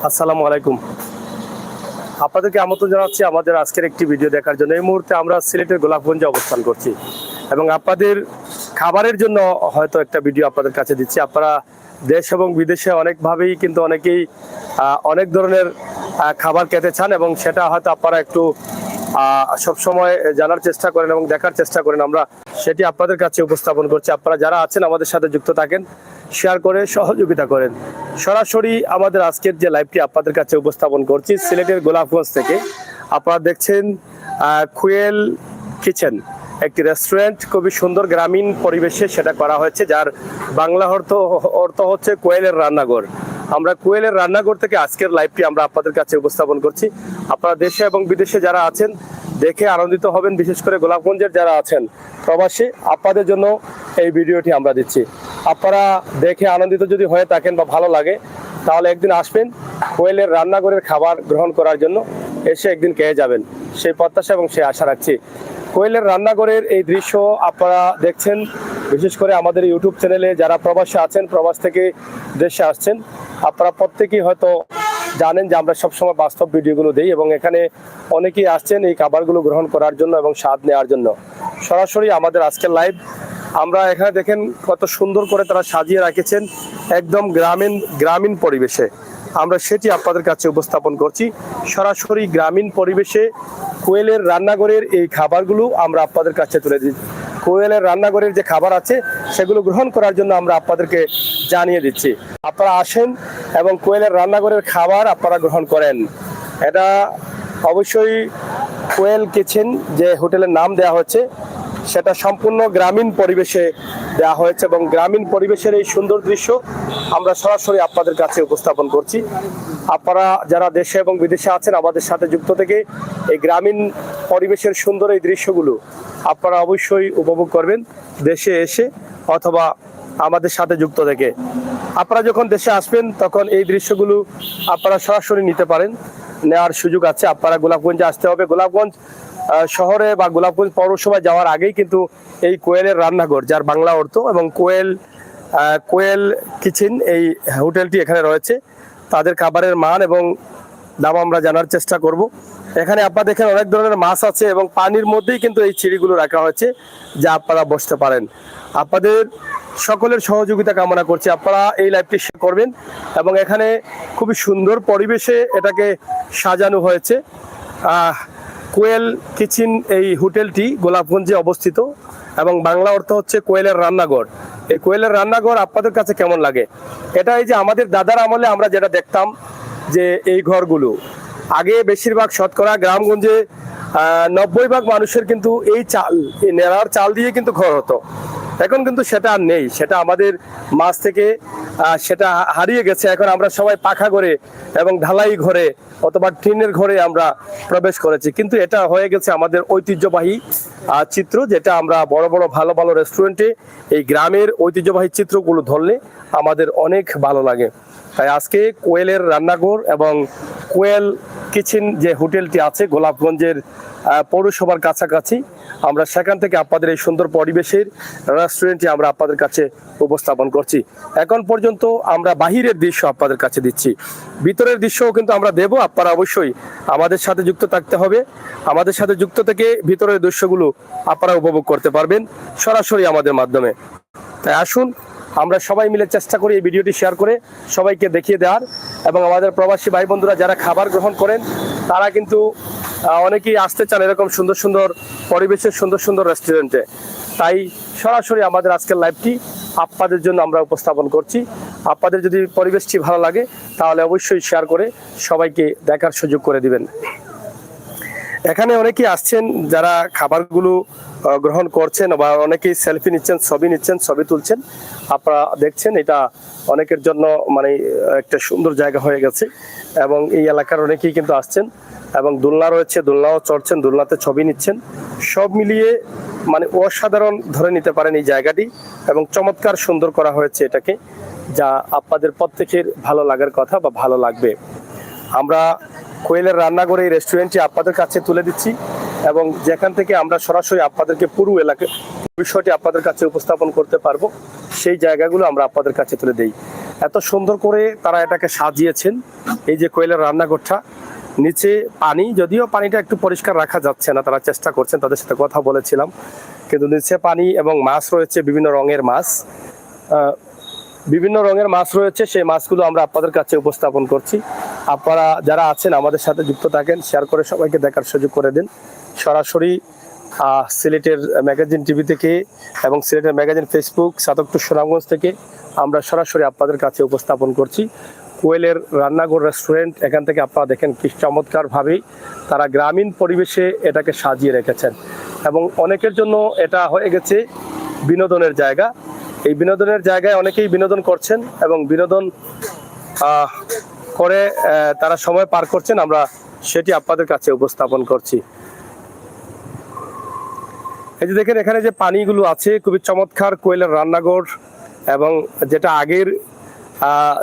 আসসালামু আলাইকুম। আপনাদেরকে আমন্ত্রণ জানাচ্ছি আমাদের আজকের একটি ভিডিও দেখার জন্য। এই মুহূর্তে আমরা সিলেটের গোলাপগঞ্জে অবস্থান করছি এবং আপনাদের খাবারের জন্য হয়তো একটা ভিডিও আপনাদের কাছে দিচ্ছি। আপনারা দেশ এবং বিদেশে অনেকভাবেই কিন্তু অনেকেই অনেক ধরনের খাবার খেতে চান এবং সেটা হয়তো আপনারা একটু সবসময় জানার চেষ্টা করেন এবং দেখার চেষ্টা করেন। আমরা সেটি আপনাদের কাছে উপস্থাপন করছি। আপনারা যারা আছেন আমাদের সাথে যুক্ত থাকেন, শেয়ার করে সহযোগিতা করেন। সরাসরি আমাদের আজকের যে লাইভটি আপনাদের কাছে উপস্থাপন করছি সিলেটের গোলাপগঞ্জ থেকে। আপনারা দেখছেন কোয়েল কিচেন, একটি রেস্টুরেন্ট, খুবই সুন্দর গ্রামীণ পরিবেশে সেটা করা হয়েছে, যার বাংলা অর্থ হচ্ছে কোয়েলের রান্নাঘর। আমরা কোয়েলের রান্নাঘর থেকে আজকের লাইভটি আমরা আপনাদের কাছে উপস্থাপন করছি। আপনারা দেশে এবং বিদেশে যারা আছেন দেখে আনন্দিত হবেন, বিশেষ করে গোলাপগঞ্জের যারা আছেন প্রবাসী, আপনাদের জন্য এই ভিডিওটি আমরা দিচ্ছি। আপনারা দেখে আনন্দিত যদি হয়ে থাকেন বা ভালো লাগে তাহলে একদিন আসবেন কোয়েলের রান্নাঘরের খাবার গ্রহণ করার জন্য, এসে একদিন খেয়ে যাবেন, সেই প্রত্যাশা এবং সেই আশা রাখছি। কোয়েলের রান্নাঘরের এই দৃশ্য আপনারা দেখছেন বিশেষ করে আমাদের ইউটিউব চ্যানেলে যারা প্রবাসে আছেন, প্রবাস থেকে দেশে আসছেন, আপনারা প্রত্যেকেই হয়তো জানেন যে আমরা সবসময় বাস্তব ভিডিওগুলো দিই এবং এখানে অনেকেই আসছেন এই খাবারগুলো গ্রহণ করার জন্য এবং স্বাদ নেওয়ার জন্য। সরাসরি আমাদের আজকের লাইভ আমরা এখানে দেখেন কত সুন্দর করে তারা সাজিয়ে রেখেছেন, একদম গ্রামীণ পরিবেশে। আমরা সেটি আপনাদের কাছে উপস্থাপন করছি। সরাসরি গ্রামীণ পরিবেশে কোয়েলের রান্নাঘরের এই খাবারগুলো আমরা আপনাদের কাছে তুলে দিই। কোয়েলের রান্নাঘরের যে খাবার আছে সেগুলো গ্রহণ করার জন্য আমরা আপনাদেরকে জানিয়ে দিচ্ছি। আপনারা আসেন এবং কোয়েলের রান্নাঘরের খাবার আপনারা গ্রহণ করেন। এটা অবশ্যই কোয়েল কিচেন যে হোটেলের নাম দেওয়া হচ্ছে সেটা সম্পূর্ণ গ্রামীণ পরিবেশে দেওয়া হয়েছে এবং গ্রামীণ পরিবেশের এই সুন্দর দৃশ্য আমরা সরাসরি আপনাদের কাছে উপস্থাপন করছি। আপনারা যারা দেশে এবং বিদেশে আছেন আমাদের সাথে যুক্ত থেকে এই গ্রামীণ পরিবেশের সুন্দর এই দৃশ্যগুলো আপনারা অবশ্যই উপভোগ করবেন দেশে এসে অথবা আমাদের সাথে যুক্ত থেকে। আপনারা যখন দেশে আসবেন তখন এই দৃশ্যগুলো আপনারা সরাসরি নিতে পারেন, নেওয়ার সুযোগ আছে। আপনারা গোলাপগঞ্জে আসতে হবে। গোলাপগঞ্জ শহরে বা গোলাপগঞ্জ পৌরসভায় যাওয়ার আগেই কিন্তু এই কোয়েলের রান্নাঘর, যার বাংলা অর্থ, এবং কোয়েল কিচেন এই হোটেলটি এখানে রয়েছে। তাদের খাবারের মান এবং দাম আমরা জানার চেষ্টা করব। এখানে আপনারা দেখেন অনেক ধরনের মাছ আছে এবং পানির মধ্যেই কিন্তু এই চিড়িগুলো রাখা হয়েছে যা আপনারা বসতে পারেন। আপনাদের সকলের সহযোগিতা কামনা করছি। আপনারা এই লাইভটি শেয়ার করবেন এবং এখানে খুবই সুন্দর পরিবেশে এটাকে সাজানো হয়েছে। কোয়েল কিচেন এই হোটেলটি গোলাপগঞ্জে অবস্থিত এবং বাংলা অর্থ হচ্ছে কোয়েলের রান্নাঘর। এই কোয়েলের রান্নাঘর আপনাদের কাছে কেমন লাগে? এটা এই যে আমাদের দাদার আমলে আমরা যেটা দেখতাম যে এই ঘরগুলো আগে বেশিরভাগ শতকরা গ্রামগঞ্জে 90% মানুষের কিন্তু এই নেড়ার চাল দিয়ে কিন্তু ঘর হতো। এখন কিন্তু সেটা আর নেই, সেটা আমাদের মাঝ থেকে সেটা হারিয়ে গেছে। এখন আমরা সবাই পাখা ঘরে এবং ঢালাই ঘরে অথবা টিনের ঘরে আমরা প্রবেশ করেছি, কিন্তু এটা হয়ে গেছে আমাদের ঐতিহ্যবাহী চিত্র, যেটা আমরা বড় বড় ভালো ভালো রেস্টুরেন্টে এই গ্রামের ঐতিহ্যবাহী চিত্রগুলো ধরলে আমাদের অনেক ভালো লাগে। তাই আজকে কোয়েলের রান্নাঘর এবং কোয়েল কিচেন যে হোটেলটি আছে গোলাপগঞ্জের পৌরসভার কাছাকাছি, আমরা সেখান থেকে আপনাদের এই সুন্দর পরিবেশের রেস্টুরেন্টটি আমরা আপনাদের কাছে উপস্থাপন করছি। এখন পর্যন্ত আমরা বাহিরের দৃশ্য আপনাদের কাছে দিচ্ছি, ভিতরের দৃশ্যও কিন্তু আমরা দেব। আপনারা অবশ্যই আমাদের সাথে যুক্ত থাকতে হবে। আমাদের সাথে যুক্ত থেকে ভিতরের দৃশ্যগুলো আপনারা উপভোগ করতে পারবেন সরাসরি আমাদের মাধ্যমে। তাই আসুন আমরা সবাই মিলে চেষ্টা করি এই ভিডিওটি শেয়ার করে সবাইকে দেখিয়ে দেওয়ার, এবং আমাদের প্রবাসী ভাই বন্ধুরা যারা খাবার গ্রহণ করেন তারা কিন্তু অনেকেই আসতে চান এরকম সুন্দর সুন্দর পরিবেশের সুন্দর সুন্দর রেস্টুরেন্টে। তাই সরাসরি আমাদের আজকের লাইভটি আপনাদের জন্য আমরা উপস্থাপন করছি। আপনাদের যদি পরিবেশটি ভালো লাগে তাহলে অবশ্যই শেয়ার করে সবাইকে দেখার সুযোগ করে দিবেন। এখানে অনেকেই আসছেন যারা খাবারগুলো গ্রহণ করছেন বা অনেকেই সেলফি নিচ্ছেন, ছবি তুলছেন। আপনারা দেখছেন এটা অনেকের জন্য মানে একটা সুন্দর জায়গা হয়ে গেছে এবং এই এলাকার অনেকেই কিন্তু আসছেন এবং দোলনা রয়েছে, দোলনাও চড়ছেন, দোলনাতে ছবি নিচ্ছেন। সব মিলিয়ে মানে অসাধারণ ধরে নিতে পারেন এই জায়গাটি এবং চমৎকার সুন্দর করা হয়েছে এটাকে, যা আপনাদের প্রত্যেকের ভালো লাগার কথা বা ভালো লাগবে। আমরা কোয়েলের রান্নাঘরে এই রেস্টুরেন্টটি আপনাদের কাছে তুলে দিচ্ছি এবং যেখান থেকে আমরা সরাসরি আপনাদেরকে পুরো এলাকার বিষয়টি আপনাদের কাছে উপস্থাপন করতে পারবো সেই জায়গাগুলো আমরা আপনাদের কাছে তুলে দেই। এত সুন্দর করে তারা এটাকে সাজিয়েছেন। এই যে কোয়েলের রান্নাঘরটা, নিচে পানি, যদিও পানিটা একটু পরিষ্কার রাখা যাচ্ছে না, তারা চেষ্টা করছেন, তাদের সাথে কথা বলেছিলাম, কিন্তু নিচে পানি এবং মাছ রয়েছে, বিভিন্ন রঙের মাছ, বিভিন্ন রঙের মাছ রয়েছে। সেই মাছগুলো আমরা আপনাদের কাছে উপস্থাপন করছি। আপনারা যারা আছেন আমাদের সাথে যুক্ত থাকেন, শেয়ার করে সবাইকে দেখার সুযোগ করে দিন। সরাসরি সিলেটের ম্যাগাজিন টিভি থেকে এবং সিলেটের ম্যাগাজিন ফেসবুক সাতকটু সুনামগঞ্জ থেকে আমরা সরাসরি আপনাদের কাছে উপস্থাপন করছি কোয়েলের রান্নাঘর রেস্টুরেন্ট। এখান থেকে আপনারা দেখেন কি চমৎকারভাবেই তারা গ্রামীণ পরিবেশে এটাকে সাজিয়ে রেখেছেন এবং অনেকের জন্য এটা হয়ে গেছে বিনোদনের জায়গা। এই বিনোদনের জায়গায় অনেকেই বিনোদন করছেন এবং বিনোদন করে তারা সময় পার করছেন, আমরা সেটি আপনাদের কাছে উপস্থাপন করছি। এই যে দেখেন এখানে যে পানিগুলো আছে, খুবই চমৎকার কোয়েলের রান্নাঘর। এবং যেটা আগের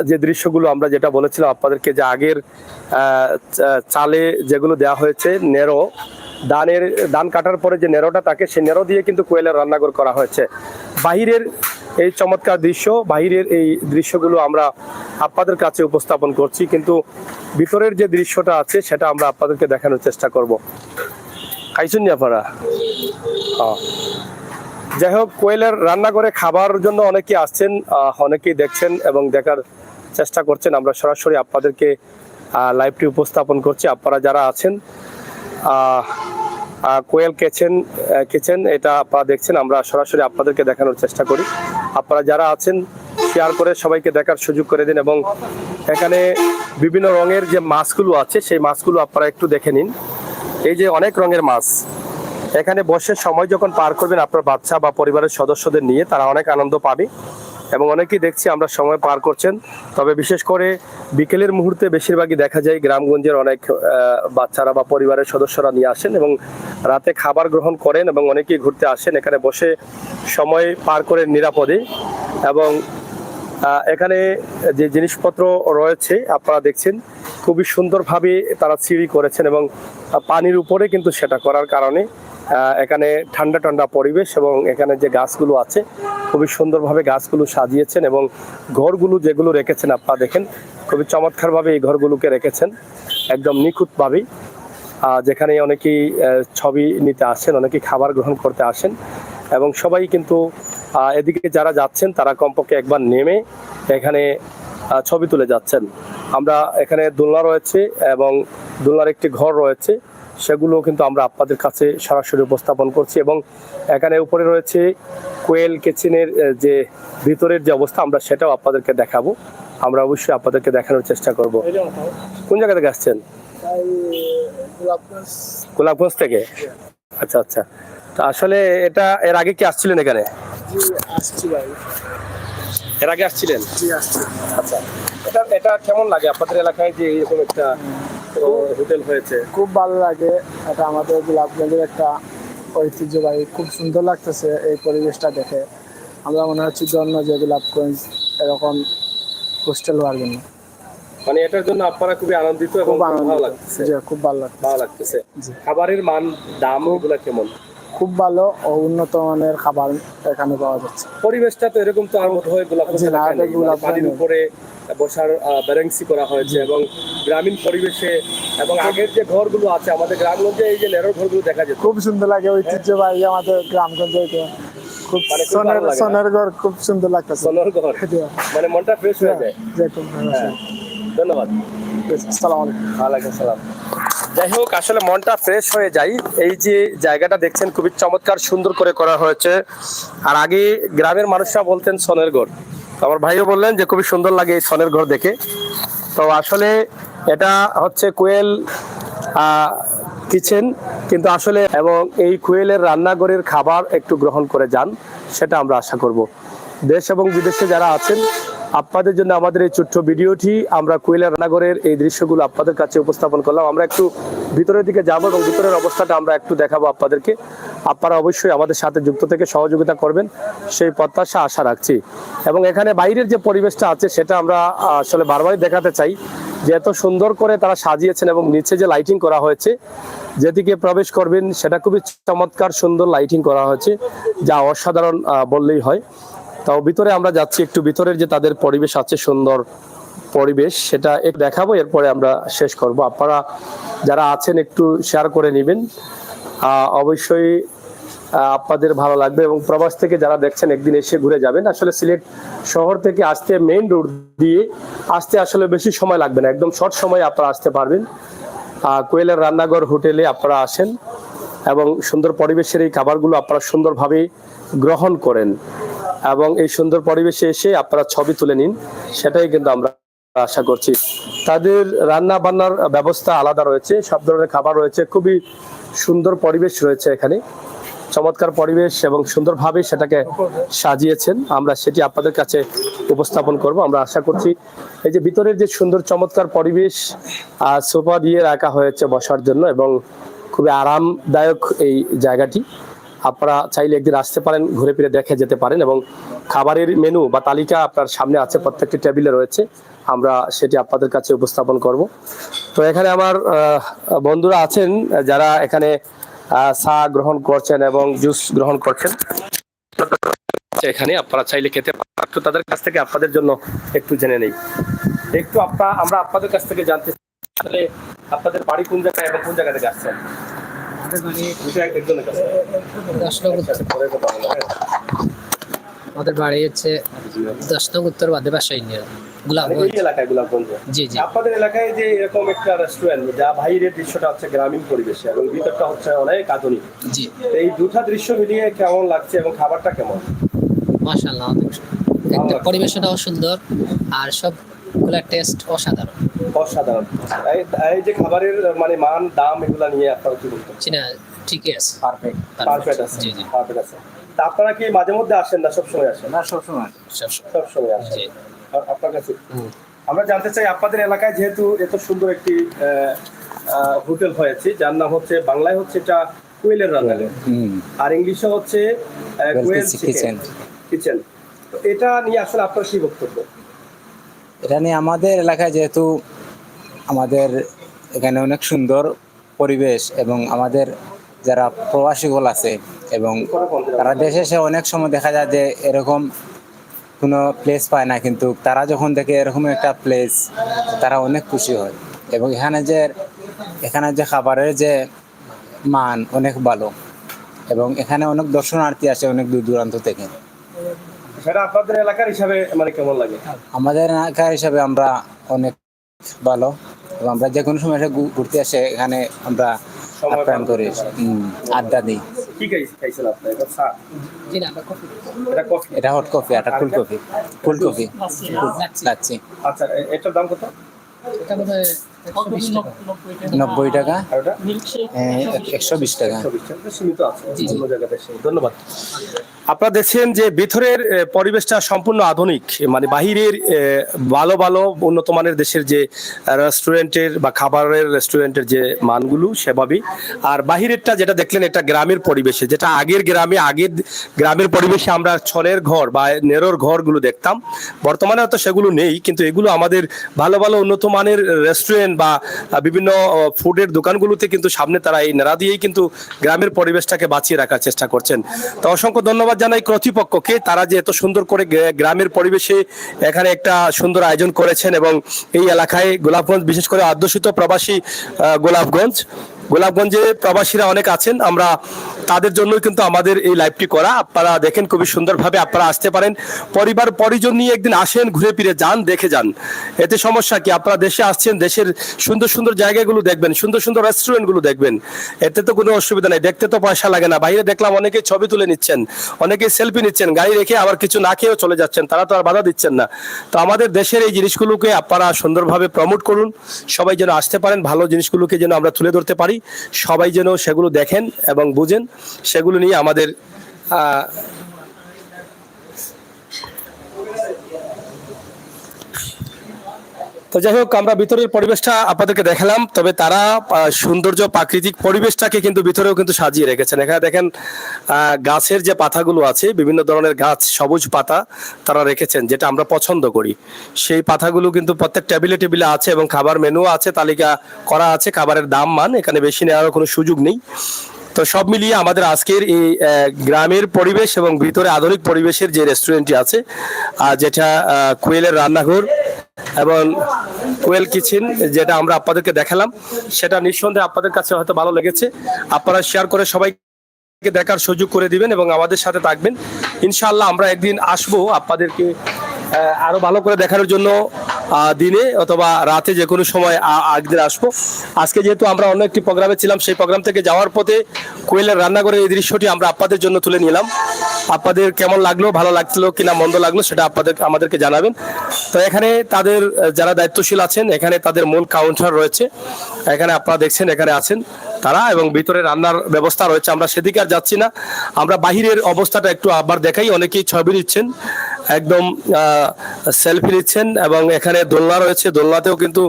যে দৃশ্যগুলো আমরা যেটা বলেছিলাম আপনাদেরকে, যে আগের চালে যেগুলো দেওয়া হয়েছে নেরো, ধান কাটার পরে যে নেরোটা থাকে, সেই নেরো দিয়ে কিন্তু কোয়েলের রান্নাঘর করা হয়েছে। বাহিরের এই চমৎকার দৃশ্য, বাহিরের এই দৃশ্যগুলো আমরা আপনাদের কাছে উপস্থাপন করছি, কিন্তু ভিতরের যে দৃশ্যটা আছে সেটা আমরা আপনাদেরকে দেখানোর চেষ্টা করব। খাইছেন নি আপনারা? যাই হোক, কোয়েলের রান্নাঘরে খাবার জন্য অনেকেই আসছেন, অনেকেই দেখছেন এবং দেখার চেষ্টা করছেন। আমরা সরাসরি আপনাদেরকে লাইভটি উপস্থাপন করছি। আপনারা যারা আছেন কোয়েল কিচেন এটা আপনারা দেখছেন, আমরা সরাসরি আপনাদেরকে দেখানোর চেষ্টা করি। আপনারা যারা আছেন শেয়ার করে সবাইকে দেখার সুযোগ করে দিন। এবং এখানে বিভিন্ন রঙের যে মাছগুলো আছে সেই মাছগুলো আপনারা একটু দেখে নিন। এই যে অনেক রঙের মাছ, এখানে বসে সময় যখন পার করবেন আপনার বাচ্চা বা পরিবারের সদস্যদের নিয়ে, তারা অনেক আনন্দ পাবে এবং অনেকেই দেখছি আমরা সময় পার করছেন। তবে বিশেষ করে বিকেলের মুহূর্তে বেশিরভাগই দেখা যায় গ্রামগঞ্জের অনেক বাচ্চারা বা পরিবারের সদস্যরা নিয়ে আসেন এবং রাতে খাবার গ্রহণ করেন এবং অনেকেই ঘুরতে আসেন, এখানে বসে সময় পার করেন নিরাপদে। এবং এখানে যে জিনিসপত্র রয়েছে আপনারা দেখছেন, খুবই সুন্দরভাবে তারা সিঁড়ি করেছেন এবং পানির উপরে কিন্তু সেটা করার কারণে এখানে ঠান্ডা ঠান্ডা পরিবেশ। এবং এখানে যে গাছগুলো আছে খুবই সুন্দরভাবে গাছগুলো সাজিয়েছেন এবং ঘরগুলো যেগুলো রেখেছেন আপনারা দেখেন, খুবই চমৎকারভাবে এই ঘরগুলোকে রেখেছেন একদম নিখুঁতভাবেই। যেখানে অনেকেই ছবি নিতে আসেন, অনেকেই খাবার গ্রহণ করতে আসেন এবং সবাই কিন্তু এদিকে যারা যাচ্ছেন তারা কমপক্ষে একবার নেমে এখানে ছবি তুলে যাচ্ছেন। আমরা এখানে দোলনা রয়েছে এবং দোলনার একটি ঘর রয়েছে, সেগুলো কিন্তু আমরা আপনাদের কাছে সরাসরি উপস্থাপন করছি। এবং এখানে উপরে রয়েছে কোয়েল কিচেনের যে ভিতরের যে অবস্থা, আমরা সেটাও আপনাদেরকে দেখাবো। আমরা অবশ্যই আপনাদেরকে দেখানোর চেষ্টা করব। কোন জায়গা থেকে আসছেন? গোলাপগঞ্জ থেকে। আচ্ছা আচ্ছা, তো আসলে এটা এর আগে কি আসছিলেন এখানে? এর আগে আসছিলেন? আচ্ছা, এটা কেমন লাগে আপনাদের এলাকায় যে এরকম একটা হোটেল হয়েছে? খুব ভালো লাগে, এটা আমাদের গোলাপগঞ্জের একটা ঐতিহ্যবাহী, খুব সুন্দর লাগতেছে এই পরিবেশটা দেখে। আমরা মনে হচ্ছে জন্য যে গোলাপগঞ্জ এরকম হোস্টেল হওয়ার জন্য, মানে এটার জন্য আপনারা খুবই আনন্দিত এবং ভালো লাগছে? খুব ভালো লাগতেছে। খাবারের মান, দাম এগুলো কেমন? খুব ভালো ও উন্নত মানের খাবার এখানে পাওয়া যাচ্ছে। পরিবেশটা তো এরকম তো আর মতো হয় পানির উপরে বসার ব্যারেন্সি করা হয়েছে এবং গ্রামীণ পরিবেশে, এবং আগের যে ঘরগুলো আছে আমাদের গ্রামগঞ্জে, এই যে নেরো ঘরগুলো দেখা যায়, খুব সুন্দর লাগে, ঐতিহ্যবাহী আমাদের গ্রামগঞ্জে। খুব সোনার ঘর, খুব সুন্দর লাগতেছে। সোনার ঘর মানে মনটা ফ্রেশ হয়ে যায়। ধন্যবাদ। আসসালামু আলাইকুম। ওয়ালাইকুম আসসালাম। যাই হোক, আসলে মনটা ফ্রেশ হয়ে যায়। এই যে জায়গাটা দেখছেন খুবই চমৎকার সুন্দর করে করা হয়েছে। আর আগে গ্রামের মানুষরা বলতেন সোনের ঘর, আমার ভাইও বললেন যে খুবই সুন্দর লাগে এই সোনের ঘর দেখে। তো আসলে এটা হচ্ছে কোয়েল কিচেন, কিন্তু আসলে এবং এই কোয়েলের রান্নাঘরের খাবার একটু গ্রহণ করে যান, সেটা আমরা আশা করব। দেশ এবং বিদেশে যারা আছেন, আপনাদের জন্য আমাদের এই ছোট্ট ভিডিওটি, আমরা কোয়েলের রান্নাঘরের এই দৃশ্যগুলো আপনাদের কাছে উপস্থাপন করলাম। আমরা একটু ভিতরের দিকে যাব এবং ভিতরের অবস্থাটা আমরা একটু দেখাবো আপনাদেরকে। আপনারা অবশ্যই আমাদের সাথে যুক্ত থেকে সহযোগিতা করবেন সেই প্রত্যাশা আশা রাখছি। এবং এখানে বাইরের যে পরিবেশটা আছে সেটা আমরা আসলে বারবারই দেখাতে চাই, যে এত সুন্দর করে তারা সাজিয়েছেন এবং নিচে যে লাইটিং করা হয়েছে, যেদিকে প্রবেশ করবেন সেটা খুবই চমৎকার সুন্দর লাইটিং করা হয়েছে, যা অসাধারণ বললেই হয়। তাও ভিতরে আমরা যাচ্ছি, একটু ভিতরের যে তাদের পরিবেশ আছে, সুন্দর পরিবেশ, সেটা একটু দেখাবো, এরপরে আমরা শেষ করব। আপনারা যারা আছেন একটু শেয়ার করে নেবেন, অবশ্যই আপনাদের ভালো লাগবে। এবং প্রবাস থেকে যারা দেখছেন একদিন এসে ঘুরে যাবেন। আসলে সিলেট শহর থেকে আসতে মেইন রোড দিয়ে আসতে আসলে বেশি সময় লাগবে না, একদম শর্ট সময়ে আপনারা আসতে পারবেন। কোয়েলের রান্নাঘর হোটেলে আপনারা আসেন এবং সুন্দর পরিবেশের এই খাবারগুলো আপনারা সুন্দরভাবে গ্রহণ করেন এবং এই সুন্দর পরিবেশে এসে আপনারা ছবি তুলে নিন, সেটাই কিন্তু আমরা আশা করছি। তাদের রান্না বান্নার ব্যবস্থা আলাদা রয়েছে, সব ধরনের খাবার রয়েছে, খুবই সুন্দর পরিবেশ রয়েছে এখানে, চমৎকার পরিবেশ এবং সুন্দরভাবে সেটাকে সাজিয়েছেন। আমরা সেটি আপনাদের কাছে উপস্থাপন করব। আমরা আশা করছি এই যে ভিতরের যে সুন্দর চমৎকার পরিবেশ, সোফা দিয়ে রাখা হয়েছে বসার জন্য এবং খুবই আরামদায়ক এই জায়গাটি। আপনারা চাইলে একদিন আসতে পারেন, ঘুরে ফিরে দেখে যেতে পারেন এবং খাবারের মেনু বা তালিকা আপনার সামনে আছে, প্রত্যেকটি টেবিলে রয়েছে, আমরা সেটি আপনাদের কাছে উপস্থাপন করব। তো এখানে আমার বন্ধুরা আছেন যারা এখানে চা গ্রহণ করছেন এবং জুস গ্রহণ করছেন, এখানে আপনারা চাইলে খেতে পারেন। একটু তাদের কাছ থেকে আপনাদের জন্য একটু জেনে নেই, একটু আমরা আপনাদের কাছ থেকে জানতে চাই আসলে আপনাদের বাড়ি কোন জায়গায় এবং কোন জায়গা থেকে আসছেন। আমাদের বাড়ি হচ্ছে 10 নং উত্তর বাদেবাসা ইউনিয়ন, গোলাপগঞ্জ এলাকায়, গোলাপগঞ্জ। জি জি। আপনাদের এলাকায় যে এরকম একটা রেস্টুরেন্ট, যা বাইরের দৃশ্যটা হচ্ছে গ্রামীণ পরিবেশে এবং ভিতরটা হচ্ছে অনেক আধুনিক, জি, এই দুটা দৃশ্য মিলিয়ে কেমন লাগছে এবং খাবারটা কেমন? মাশাআল্লাহ, একটা পরিবেশটাও সুন্দর আর সবগুলা টেস্ট অসাধারণ। অসাধারণ। এই যে খাবারের মানে মান দাম এগুলা নিয়ে আপনারা কি বলতে? চিনা ঠিকই আছে, পারফেক্ট পারফেক্ট আছে। জি জি, পারফেক্ট আছে। তা আপনারা কি মাঝে মধ্যে আসেন না সবসময় আসেন? না, সবসময় সবসময় আসেন। জি। আপনার কাছে আমরা জানতে চাই, আপনাদের এলাকায় যেহেতু এত সুন্দর একটি হোটেল হয়েছে, যার নাম হচ্ছে, বাংলায় হচ্ছে এটা কোয়েলের রান্নাঘর, আর ইংলিশে হচ্ছে কোয়েল কিচেন, তো এটা নিয়ে আসলে আপনার কি বক্তব্য? এটা নিয়ে আমাদের এলাকায় যেহেতু আমাদের এখানে অনেক সুন্দর পরিবেশ এবং আমাদের যারা প্রবাসীগুলো আছে এবং তারা দেশে এসে অনেক সময় দেখা যায় যে এরকম কোনো প্লেস পায় না, কিন্তু তারা যখন দেখে এরকম একটা প্লেস তারা অনেক খুশি হয়। এবং এখানে যে খাবারের যে মান অনেক ভালো এবং এখানে অনেক দর্শনার্থী আসে অনেক দূর দূরান্ত থেকে। সেটা আপনাদের এলাকার হিসাবে মানে কেমন লাগে? আমাদের এলাকার হিসাবে আমরা অনেক ভালো এবং আমরা যে কোনো সময় এসে ঘুরতে আসে এখানে আমরা আপ্যায়ন করি, আড্ডা দিই। কি খাইছেন আপনারা? এটা চা? জি না, কফি। এটা কফি? এটা হট কফি, এটা কুল কফি, লাচ্ছি। আচ্ছা, এটার দাম কত? এটা বোধহয় 120 টাকা। 90 টাকা, আর ওটা 120 টাকা। 120 টাকা, সীমিত আছে অন্য জায়গাতে। ধন্যবাদ। আপনারা দেখছেন যে ভিতরের পরিবেশটা সম্পূর্ণ আধুনিক, মানে বাহিরের ভালো ভালো উন্নত মানের দেশের যে রেস্টুরেন্টের বা খাবারের রেস্টুরেন্টের যে মানগুলো সেভাবেই, আর বাহিরেরটা যেটা দেখলেন এটা গ্রামের পরিবেশে, যেটা আগের গ্রামের পরিবেশে আমরা ছনের ঘর বা নেরোর ঘরগুলো দেখতাম, বর্তমানে হয়তো সেগুলো নেই, কিন্তু এগুলো আমাদের ভালো ভালো উন্নত মানের রেস্টুরেন্ট বা বিভিন্ন ফুডের দোকানগুলোতে কিন্তু সামনে তারা এই নেড়া দিয়েই কিন্তু গ্রামের পরিবেশটাকে বাঁচিয়ে রাখার চেষ্টা করছেন। তো অসংখ্য ধন্যবাদ জানাই কর্তৃপক্ষকে, তারা যে এত সুন্দর করে গ্রামের পরিবেশে এখানে একটা সুন্দর আয়োজন করেছেন এবং এই এলাকায় গোলাপগঞ্জ, বিশেষ করে অধ্যুষিত প্রবাসী গোলাপগঞ্জে প্রবাসীরা অনেক আছেন, আমরা তাদের জন্যই কিন্তু আমাদের এই লাইভটি করা। আপনারা দেখেন খুবই সুন্দরভাবে, আপনারা আসতে পারেন, পরিবার পরিজন নিয়ে একদিন আসেন, ঘুরে ফিরে যান, দেখে যান, এতে সমস্যা কি? আপনারা দেশে আসছেন, দেশের সুন্দর সুন্দর জায়গাগুলো দেখবেন, সুন্দর সুন্দর রেস্টুরেন্টগুলো দেখবেন, এতে তো কোনো অসুবিধা নেই, দেখতে তো পয়সা লাগে না। বাইরে দেখলাম অনেকে ছবি তুলে নিচ্ছেন, অনেকে সেলফি নিচ্ছেন, গাড়ি রেখে আবার কিছু না খেয়েও চলে যাচ্ছেন, তারা তো আর বাধা দিচ্ছেন না। তো আমাদের দেশের এই জিনিসগুলোকে আপনারা সুন্দরভাবে প্রমোট করুন, সবাই যেন আসতে পারেন, ভালো জিনিসগুলোকে যেন আমরা তুলে ধরতে পারি, সবাই যেন সেগুলো দেখেন এবং বুঝেন, সেগুলো নিয়ে আমাদের তো যাই হোক, আমরা ভিতরের পরিবেশটা আপনাদেরকে দেখালাম, তবে তারা সৌন্দর্য প্রাকৃতিক পরিবেশটাকে কিন্তু ভিতরেও কিন্তু সাজিয়ে রেখেছেন। এখানে দেখেন গাছের যে পাতাগুলো আছে, বিভিন্ন ধরনের গাছ, সবুজ পাতা তারা রেখেছেন, যেটা আমরা পছন্দ করি, সেই পাতাগুলো কিন্তু প্রত্যেক টেবিলে টেবিলে আছে এবং খাবার মেনু আছে, তালিকা করা আছে, খাবারের দাম মান এখানে বেশি নেওয়ার কোনো সুযোগ নেই। তো সব মিলিয়ে আমাদের আজকের এই গ্রামের পরিবেশ এবং ভিতরে আধুনিক পরিবেশের যে রেস্টুরেন্টটি আছে যেটা কোয়েলের রান্নাঘর এবং কোয়েল কিচেন, যেটা আমরা আপনাদেরকে দেখালাম, সেটা নিঃসন্দেহে আপনাদের কাছে হয়তো ভালো লেগেছে। আপনারা শেয়ার করে সবাইকে দেখার সুযোগ করে দিবেন এবং আমাদের সাথে থাকবেন। ইনশাআল্লাহ আমরা একদিন আসবো আপনাদেরকে আরো ভালো করে দেখানোর জন্য, দিনে অথবা রাতে যে কোনো সময় একদিন আসবো। আজকে যেহেতু আমরা অন্য একটি প্রোগ্রামে ছিলাম, সেই প্রোগ্রাম থেকে যাওয়ার পথে কোয়েলের রান্নাঘরের এই দৃশ্যটি আমরা আপনাদের জন্য তুলে নিলাম। আপনাদের কেমন লাগলো, ভালো লাগলো কিনা মন্দ লাগলো, সেটা আমাদেরকে জানাবেন। তো এখানে তাদের যারা দায়িত্বশীল আছেন, এখানে তাদের মূল কাউন্টার রয়েছে, এখানে আপনারা দেখছেন এখানে আছেন তারা, এবং ভিতরে রান্নার ব্যবস্থা রয়েছে। আমরা সেদিকে আর যাচ্ছি না, আমরা বাহিরের অবস্থাটা একটু আবার দেখাই। অনেকেই ছবি নিচ্ছেন, একদম সেলফি নিচ্ছেন, এবং এখানে দোলনা রয়েছে, দোলনাতেও কিন্তু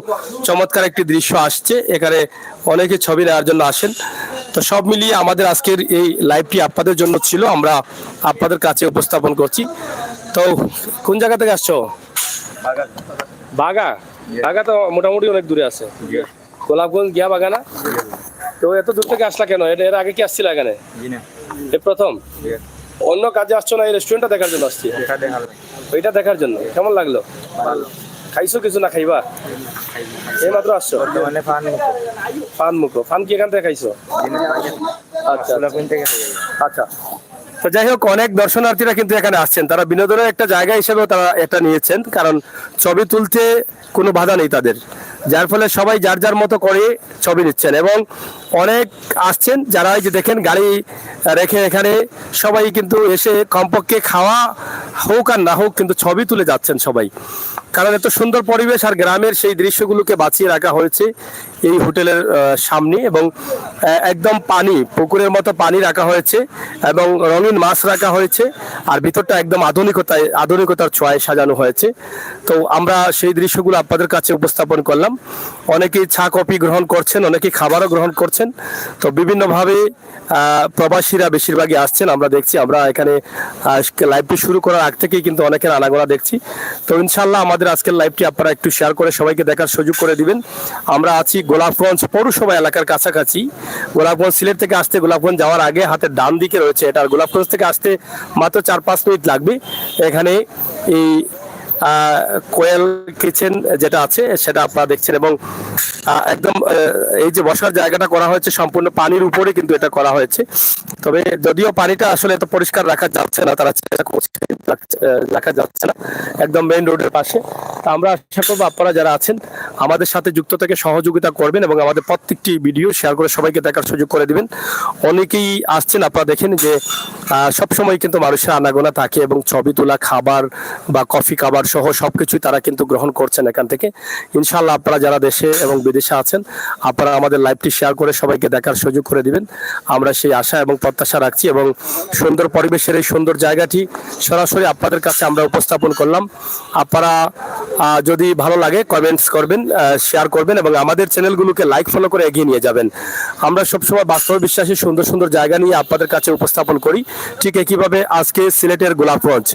চমৎকার একটি দৃশ্য আসছে। এখানে অনেকে ছবি নেওয়ার জন্য আসেন। তো সব মিলিয়ে আমাদের আজকের এই লাইভটি আপনাদের জন্য ছিল, আমরা আপনাদের কাছে উপস্থাপন করছি। তো কোন জায়গা থেকে আসছো? বাগা। বাগা তো মোটামুটি অনেক দূরে আছে, গোলাপগঞ্জ গিয়া বাগানা। তো এত দূর থেকে আসলা কেন? এর আগে কি আসছিল এখানে? এই প্রথম? অন্য কাজে আসছো না, এই রেস্টুরেন্টটা দেখার জন্য আসছি? ওইটা দেখার জন্য। কেমন লাগলো? খাইছো কিছু না খাইবা? এই মাত্র আসছো? ফান মুখো। ফান কি এখান থেকে খাইছো? আচ্ছা আচ্ছা। তো যাই হোক, অনেক দর্শনার্থীরা কিন্তু এখানে আসছেন, তারা বিনোদনের একটা জায়গা হিসেবেও তারা এটা নিয়েছেন, কারণ ছবি তুলতে কোনো বাধা নেই তাদের, যার ফলে সবাই যার যার মতো করে ছবি নিচ্ছেন। এবং অনেক আসছেন যারা, এই যে দেখেন গাড়ি রেখে এখানে সবাই কিন্তু এসে কমপক্ষে খাওয়া হোক আর না হোক কিন্তু ছবি তুলে যাচ্ছেন সবাই, কারণ এত সুন্দর পরিবেশ আর গ্রামের সেই দৃশ্যগুলোকে বাঁচিয়ে রাখা হয়েছে এই হোটেলের সামনে। এবং একদম পানি, পুকুরের মতো পানি রাখা হয়েছে এবং রঙিন মাছ রাখা হয়েছে, আর ভিতরটা একদম আধুনিকতার ছোঁয়ায় সাজানো হয়েছে। তো আমরা সেই দৃশ্যগুলো আপনাদের কাছে উপস্থাপন করলাম। অনেকেই চা কফি গ্রহণ করছেন, অনেকেই খাবারও গ্রহণ করছেন। তো বিভিন্নভাবে প্রবাসীরা বেশিরভাগই আসছেন, আমরা দেখছি। আমরা এখানে লাইভটি শুরু করার আগ থেকেই কিন্তু অনেকের আনাগোনা দেখছি। তো ইনশাল্লাহ আমাদের আজকের লাইভটি আপনারা একটু শেয়ার করে সবাইকে দেখার সুযোগ করে দিবেন। আমরা আছি গোলাপগঞ্জ পৌরসভা এলাকার কাছাকাছি। গোলাপগঞ্জ সিলেট থেকে আসতে, গোলাপগঞ্জ যাওয়ার আগে হাতের ডান দিকে রয়েছে এটা, আর গোলাপগঞ্জ থেকে আসতে মাত্র 4-5 মিনিট লাগবে। এখানে এই কোয়েল কিচেন যেটা আছে সেটা আপনারা দেখছেন, এবং একদম এই যে বসার জায়গাটা করা হয়েছে সম্পূর্ণ পানির উপরে কিন্তু এটা করা হয়েছে। তবে যদিও পানিটা আসলে এত পরিষ্কার রাখা যাচ্ছে না, তারা চেষ্টা করছে, রাখা যাচ্ছে না, একদম মেইন রোডের পাশে। তা আমরা আশা করবো আপনারা যারা আছেন আমাদের সাথে যুক্ত থেকে সহযোগিতা করবেন এবং আমাদের প্রত্যেকটি ভিডিও শেয়ার করে সবাইকে দেখার সুযোগ করে দিবেন। অনেকেই আসছেন, আপনারা দেখেন যে সবসময় কিন্তু মানুষের আনাগোনা থাকে, এবং ছবি তোলা, খাবার বা কফি খাবার সহ সবকিছুই তারা কিন্তু গ্রহণ করছেন এখান থেকে। ইনশাআল্লাহ আপনারা যারা দেশে এবং বিদেশে আছেন, আপনারা আমাদের লাইভটি শেয়ার করে সবাইকে দেখার সুযোগ করে দিবেন। আমরা সেই আশা এবং প্রত্যাশা রাখছি, এবং সুন্দর পরিবেশের এই সুন্দর জায়গাটি সরাসরি আপনাদের কাছে আমরা উপস্থাপন করলাম। আপনারা যদি ভালো লাগে কমেন্টস করবেন, শেয়ার করবেন, এবং আমাদের চ্যানেলগুলোকে লাইক ফলো করে এগিয়ে নিয়ে যাবেন। আমরা সবসময় বাস্তব বিশ্বাসী সুন্দর সুন্দর জায়গা নিয়ে আপনাদের কাছে উপস্থাপন করি। ঠিক একইভাবে আজকে সিলেটের গোলাপগঞ্জ,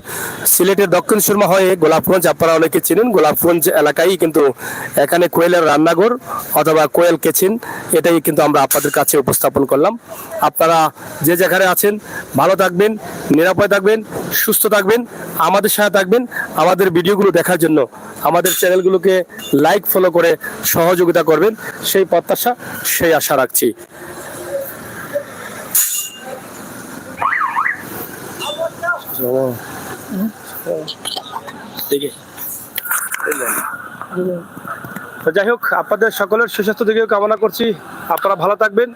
সিলেটের দক্ষিণ সুরমা হয়ে গোলাপগঞ্জ আপনারা অনেকে চিনেন, গোলাপগঞ্জ এলাকায় কিন্তু এখানে কোয়েলের রান্নাঘর অথবা কোয়েল কিচেন, এটাই কিন্তু আমরা আপনাদের কাছে উপস্থাপন করলাম। আপনারা যে যেখানে আছেন ভালো থাকবেন, নিরাপদ থাকবেন, সুস্থ থাকবেন, আমাদের সাথে থাকবেন। আমাদের ভিডিওগুলো দেখার জন্য আমাদের চ্যানেলগুলোকে লাইক ফলো করে সহযোগিতা করবেন, সেই প্রত্যাশা, সেই আশা রাখছি। তো যাই হোক, আপনাদের সকলের সুস্বাস্থ্য দিকেও কামনা করছি। আপনারা ভালো থাকবেন,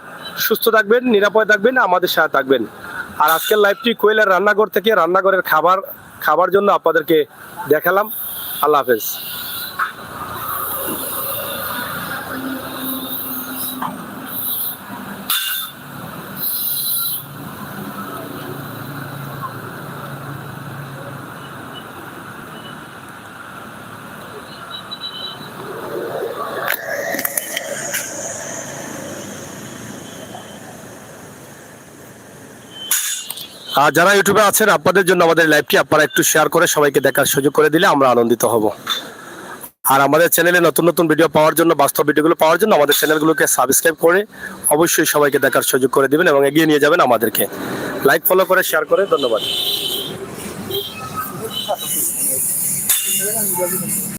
সুস্থ থাকবেন, নিরাপদ থাকবেন, আমাদের সাথে থাকবেন। আর আজকের লাইভটি কোয়েলের রান্নাঘর থেকে, রান্নাঘরের খাবার জন্য আপনাদেরকে দেখালাম। আল্লাহ হাফেজ। আর যারা ইউটিউবে আছেন, আপনাদের জন্য আমাদের লাইভটি আপনারা একটু শেয়ার করে সবাইকে দেখার সুযোগ করে দিলে আমরা আনন্দিত হব। আর আমাদের চ্যানেলে নতুন নতুন ভিডিও পাওয়ার জন্য, বাস্তব ভিডিওগুলো পাওয়ার জন্য আমাদের চ্যানেলগুলোকে সাবস্ক্রাইব করে অবশ্যই সবাইকে দেখার সুযোগ করে দিবেন এবং এগিয়ে নিয়ে যাবেন আমাদেরকে। লাইক, ফলো করে, শেয়ার করে। ধন্যবাদ।